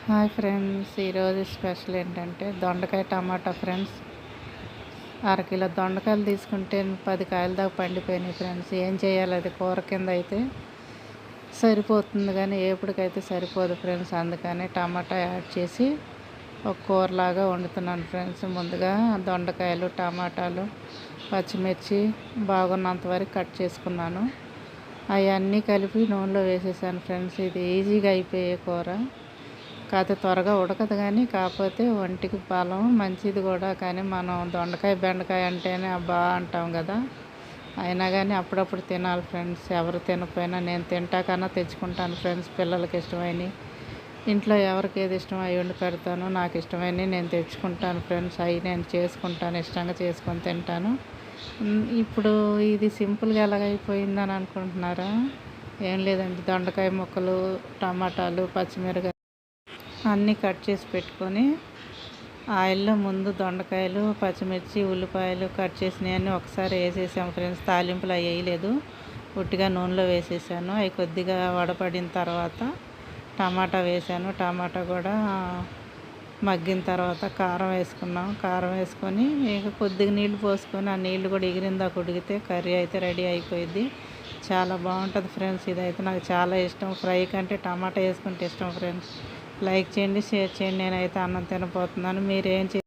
Hi friends, ఈరోజు special ఏంటంటే దొండకాయ టమాటా ఫ్రెండ్స్. అరకిలో దొండకాయలు తీసుకుంటే 10 కాయల దాకా పండిపోయినాయి ఫ్రెండ్స్. ఏం చేయాలి, అది కూర కింద అయితే సరిపోతుంది కానీ ఏపుడికైతే సరిపోదు ఫ్రెండ్స్. అందుకని టమాటా యాడ్ చేసి ఒక కూరలాగా వండుతున్నాను ఫ్రెండ్స్. ముందుగా దొండకాయలు, టమాటాలు, పచ్చిమిర్చి బాగున్నంత వరకు కట్ చేసుకున్నాను. అవన్నీ కలిపి నూనెలో వేసేసాను ఫ్రెండ్స్. ఇది ఈజీగా అయిపోయే కూర, కాకపోతే త్వరగా ఉడకదు కానీ కాకపోతే ఒంటికి బలం మంచిది కూడా. కానీ మనం దొండకాయ బెండకాయ అంటేనే అబ్బా అంటాం కదా, అయినా కానీ అప్పుడప్పుడు తినాలి ఫ్రెండ్స్. ఎవరు తినకపోయినా నేను తింటాకన్నా తెచ్చుకుంటాను ఫ్రెండ్స్. పిల్లలకి ఇష్టమైనవి, ఇంట్లో ఎవరికి ఏది ఇష్టమో అవి వండి పెడతాను. నాకు ఇష్టమైనవి నేను తెచ్చుకుంటాను ఫ్రెండ్స్. అవి నేను చేసుకుంటాను, ఇష్టంగా చేసుకొని తింటాను. ఇప్పుడు ఇది సింపుల్గా ఎలాగైపోయిందని అనుకుంటున్నారా? ఏం లేదండి, దొండకాయ ముక్కలు, టమాటాలు, పచ్చిమిరపకాయ అన్నీ కట్ చేసి పెట్టుకొని ఆయిల్లో ముందు దొండకాయలు, పచ్చిమిర్చి, ఉల్లిపాయలు కట్ చేసినవన్నీ ఒకసారి వేసేసాము ఫ్రెండ్స్. తాలింపులు అవి వేయలేదు, ఉట్టిగా నూనెలో వేసేసాను. అవి కొద్దిగా వడపడిన తర్వాత టమాటా వేసాను. టమాటా కూడా మగ్గిన తర్వాత కారం వేసుకున్నాం. కారం వేసుకొని ఇక కొద్దిగా నీళ్లు పోసుకొని ఆ నీళ్లు కూడా ఎగిరిందాక ఉడికితే కర్రీ అయితే రెడీ అయిపోయింది. చాలా బాగుంటుంది ఫ్రెండ్స్. ఇదైతే నాకు చాలా ఇష్టం. ఫ్రై కంటే టమాటా వేసుకుంటే ఇష్టం ఫ్రెండ్స్. లైక్ చేయండి, షేర్ చేయండి. నేనైతే అన్నం తినబోతున్నాను. మీరేం